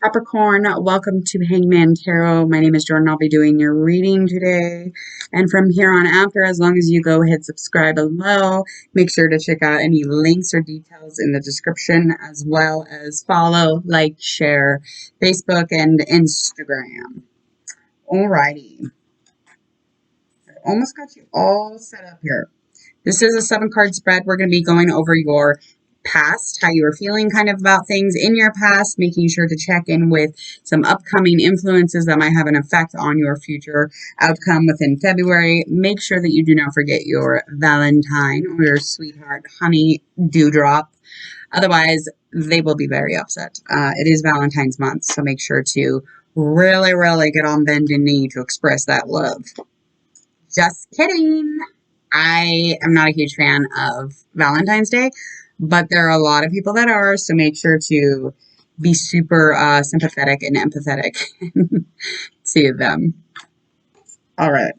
Capricorn, welcome to Hangman Tarot. My name is Jordan. I'll be doing your reading today. And from here on after, as long as you go hit subscribe below, make sure to check out any links or details in the description, as well as follow, like, share Facebook and Instagram. Alrighty. I almost got you all set up here. This is a 7-card spread. We're going to be going over your past, how you were feeling kind of about things in your past, making sure to check in with some upcoming influences that might have an effect on your future outcome within February. Make sure that you do not forget your Valentine or your sweetheart honey dewdrop. Otherwise, they will be very upset. It is Valentine's month, so make sure to really get on bended knee to express that love. Just kidding. I am not a huge fan of Valentine's Day, but there are a lot of people that are, so make sure to be super sympathetic and empathetic to them. All right.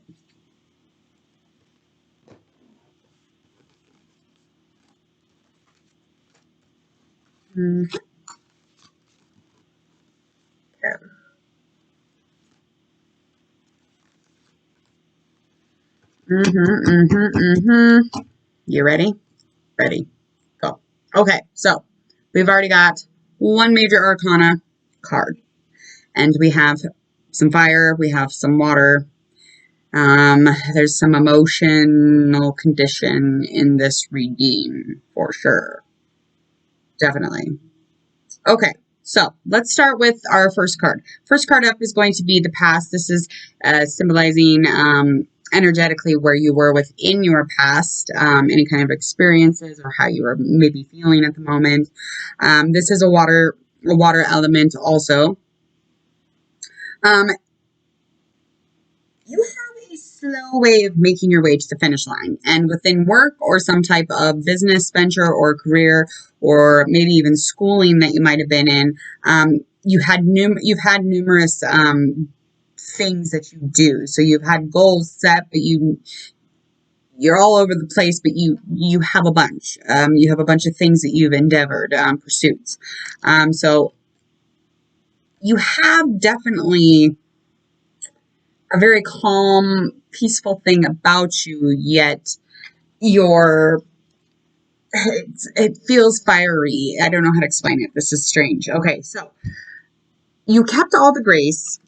Okay. You ready? Ready. Go. Okay, so we've already got one major arcana card. And we have some fire, we have some water. There's some emotional condition in this reading, for sure. Definitely. Okay, so let's start with our first card. First card up is going to be the past. This is symbolizing energetically where you were within your past, any kind of experiences or how you were maybe feeling at the moment. This is a water element also. You have a slow way of making your way to the finish line, and within work or some type of business venture or career, or maybe even schooling that you might have been in, you've had numerous things that you do. So you've had goals set, but you're all over the place, but you have a bunch. You have a bunch of things that you've endeavored, pursuits. So you have definitely a very calm, peaceful thing about you, yet it feels fiery. I don't know how to explain it. This is strange. Okay, so you kept all the grace.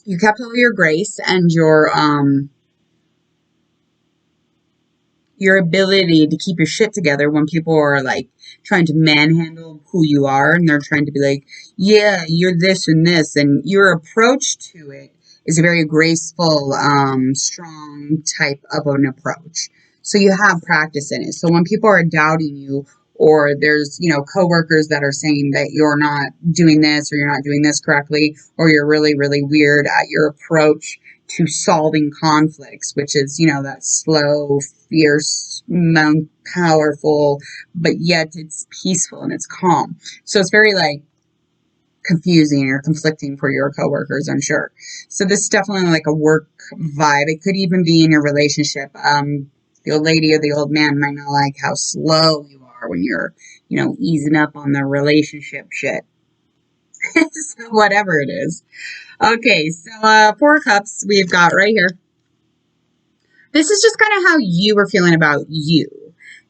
You kept all your grace and your ability to keep your shit together when people are like trying to manhandle who you are, and they're trying to be like, yeah, you're this and this, and your approach to it is a very graceful, strong type of an approach. So you have practice in it. So when people are doubting you, or there's, coworkers that are saying that you're not doing this or you're not doing this correctly, or you're really weird at your approach to solving conflicts, which is, that slow, fierce, powerful, but yet it's peaceful and it's calm. So it's very confusing or conflicting for your coworkers, I'm sure. So this is definitely like a work vibe. It could even be in your relationship. The old lady or the old man might not like how slow you are when you're, easing up on the relationship shit. So whatever it is. Okay, so 4 cups we've got right here. This is just kind of how you were feeling about you.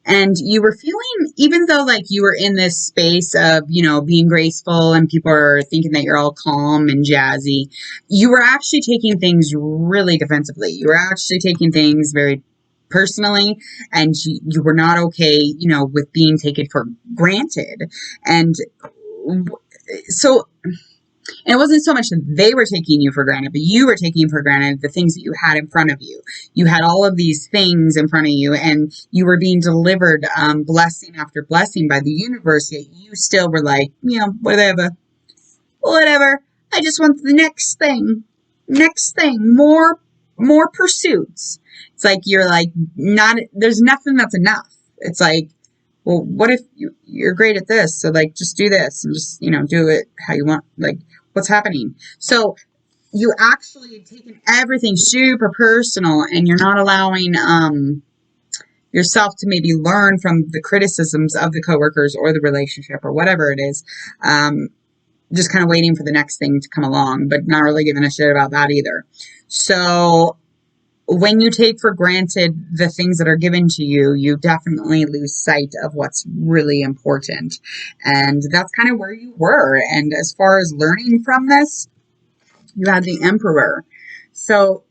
And you were feeling, even though you were in this space of, being graceful and people are thinking that you're all calm and jazzy, you were actually taking things really defensively. You were actually taking things very personally, and you were not okay, with being taken for granted. And so it wasn't so much that they were taking you for granted, but you were taking for granted the things that you had in front of you. You had all of these things in front of you, and you were being delivered blessing after blessing by the universe, yet you still were like, whatever. I just want the next thing, more pursuits. It's like you're there's nothing that's enough. It's like, well, what if you're great at this? So just do this and just, do it how you want. What's happening? So you actually have taken everything super personal, and you're not allowing yourself to maybe learn from the criticisms of the coworkers or the relationship or whatever it is. just kind of waiting for the next thing to come along, but not really giving a shit about that either. So when you take for granted the things that are given to you, you definitely lose sight of what's really important. And that's kind of where you were. And as far as learning from this, you had the Emperor. So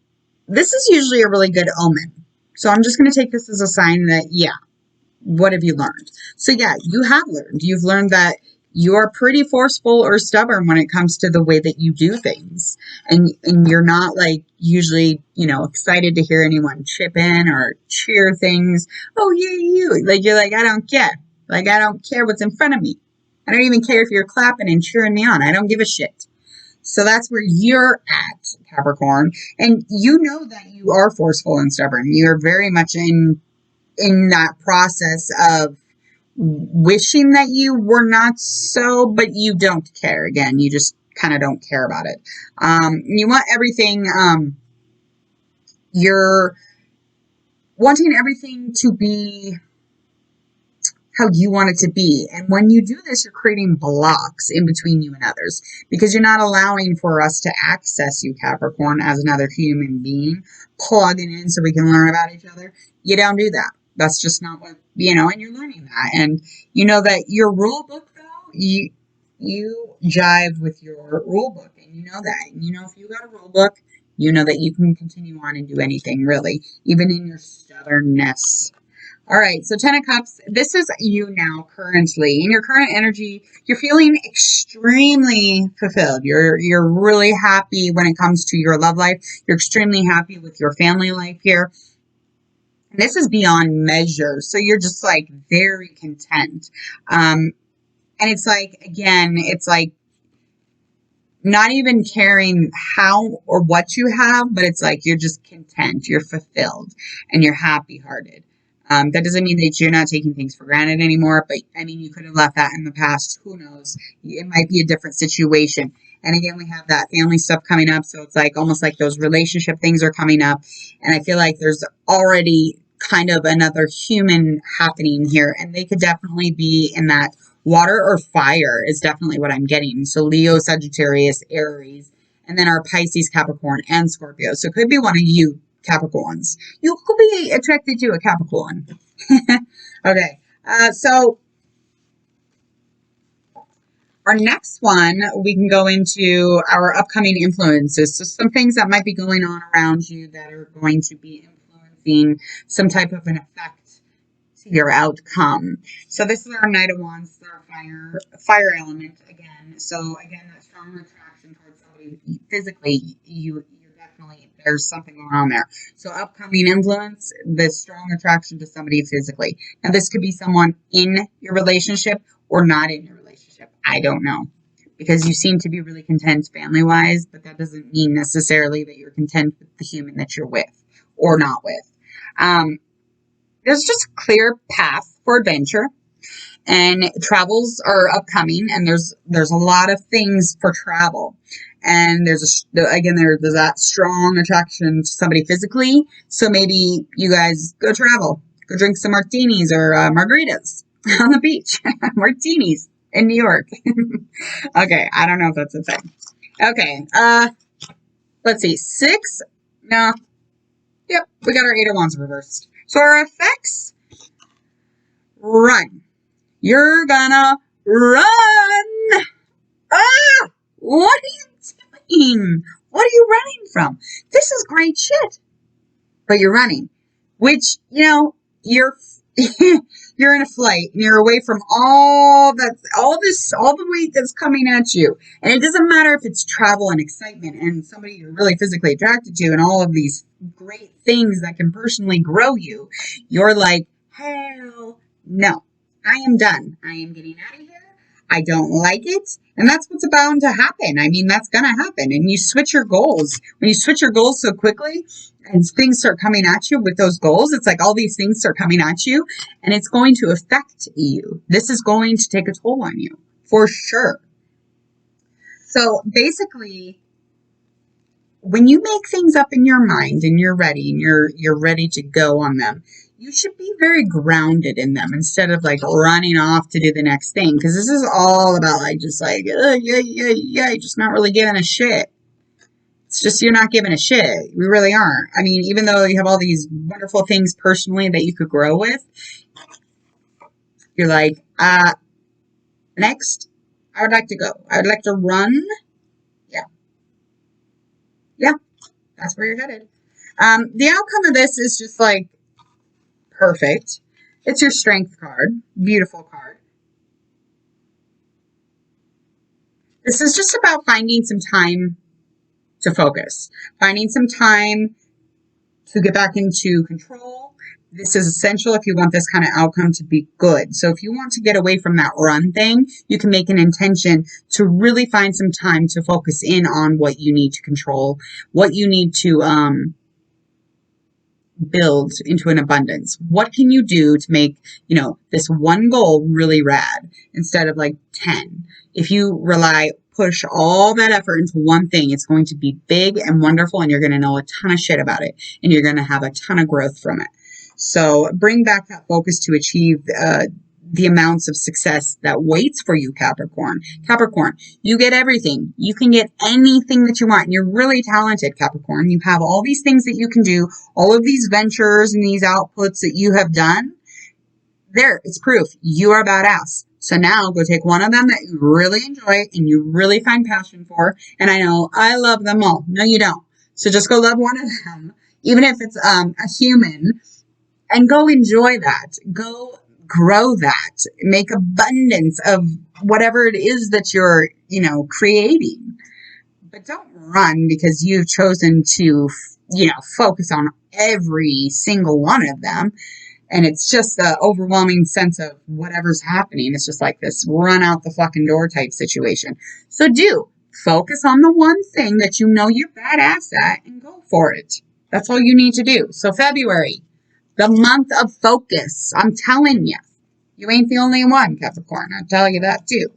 this is usually a really good omen. So I'm just going to take this as a sign that, yeah, what have you learned? So yeah, you have learned. You've learned that you're pretty forceful or stubborn when it comes to the way that you do things. And you're not like usually, excited to hear anyone chip in or cheer things. Oh, yeah, you. Like, you're like, I don't care. Like, I don't care what's in front of me. I don't even care if you're clapping and cheering me on. I don't give a shit. So that's where you're at, Capricorn. And you know that you are forceful and stubborn. You're very much in that process of wishing that you were not so, but you don't care. Again, you just kind of don't care about it. You want everything, you're wanting everything to be how you want it to be. And when you do this, you're creating blocks in between you and others because you're not allowing for us to access you, Capricorn, as another human being, plugging in so we can learn about each other. You don't do that. That's just not what, and you're learning that. And you know that your rule book, though, you jive with your rule book, and you know that. And if you got a rule book, you know that you can continue on and do anything, really, even in your stubbornness. All right, so 10 of Cups, this is you now currently. In your current energy, you're feeling extremely fulfilled. You're really happy when it comes to your love life. You're extremely happy with your family life here. And this is beyond measure. So you're just like very content. And it's like, again, it's like not even caring how or what you have, but it's like you're just content, you're fulfilled, and you're happy-hearted. That doesn't mean that you're not taking things for granted anymore, but I mean, you could have left that in the past. Who knows? It might be a different situation. And again, we have that family stuff coming up. So it's like almost like those relationship things are coming up. And I feel like there's already kind of another human happening here. And they could definitely be in that water or fire is definitely what I'm getting. So Leo, Sagittarius, Aries, and then our Pisces, Capricorn, and Scorpio. So it could be one of you Capricorns. You could be attracted to a Capricorn. Okay. So our next one, we can go into our upcoming influences. So some things that might be going on around you that are going to be influencing some type of an effect to your outcome. So this is our Knight of Wands, our fire element again. So again, that strong attraction towards somebody physically, you're definitely, there's something going on there. So upcoming influence, this strong attraction to somebody physically. Now this could be someone in your relationship or not in your relationship. I don't know. Because you seem to be really content family-wise, but that doesn't mean necessarily that you're content with the human that you're with or not with. There's just a clear path for adventure, and travels are upcoming, and there's a lot of things for travel. And there's that strong attraction to somebody physically. So maybe you guys go travel, go drink some martinis or margaritas on the beach. Martinis in New York. Okay, I don't know if that's a thing. Okay, let's see. 6. No. Yep, we got our 8 of Wands reversed. So our effects, run. You're gonna run. Ah! What are you doing? What are you running from? This is great shit. But you're running, which, you're you're in a flight and you're away from all the weight that's coming at you. And it doesn't matter if it's travel and excitement and somebody you're really physically attracted to and all of these great things that can personally grow you. You're like, hell no, I am done. I am getting out of here. I don't like it. And that's what's bound to happen. I mean, that's going to happen. And you switch your goals. When you switch your goals so quickly and things start coming at you with those goals, it's like all these things start coming at you and it's going to affect you. This is going to take a toll on you for sure. So basically, when you make things up in your mind and you're ready and you're ready to go on them, you should be very grounded in them instead of like running off to do the next thing. Because this is all about like just like yeah, just not really giving a shit. It's just you're not giving a shit. We really aren't. I mean, even though you have all these wonderful things personally that you could grow with, you're like, next, I would like to go. I would like to run. Yeah, yeah, that's where you're headed. The outcome of this is just like perfect. It's your strength card. Beautiful card. This is just about finding some time to focus, finding some time to get back into control. This is essential if you want this kind of outcome to be good. So if you want to get away from that run thing, you can make an intention to really find some time to focus in on what you need to control, what you need to build into an abundance. What can you do to make, this one goal really rad instead of like 10? If you push all that effort into one thing, it's going to be big and wonderful, and you're going to know a ton of shit about it, and you're going to have a ton of growth from it. So bring back that focus to achieve the amounts of success that waits for you, Capricorn. Capricorn, you get everything. You can get anything that you want. You're really talented, Capricorn. You have all these things that you can do, all of these ventures and these outputs that you have done. There, it's proof. You are a badass. So now go take one of them that you really enjoy and you really find passion for. And I know I love them all. No, you don't. So just go love one of them, even if it's a human, and go enjoy that. Go grow that. Make abundance of whatever it is that you're, creating. But don't run because you've chosen to, focus on every single one of them. And it's just the overwhelming sense of whatever's happening. It's just like this run out the fucking door type situation. So focus on the one thing that you know you're badass at and go for it. That's all you need to do. So February, the month of focus. I'm telling you, you ain't the only one, Capricorn. I'll tell you that too.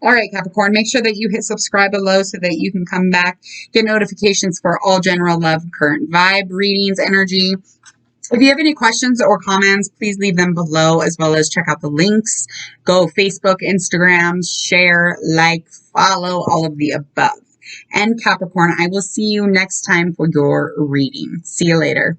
All right, Capricorn, make sure that you hit subscribe below so that you can come back, get notifications for all general love, current vibe, readings, energy. If you have any questions or comments, please leave them below, as well as check out the links. Go Facebook, Instagram, share, like, follow, all of the above. And Capricorn, I will see you next time for your reading. See you later.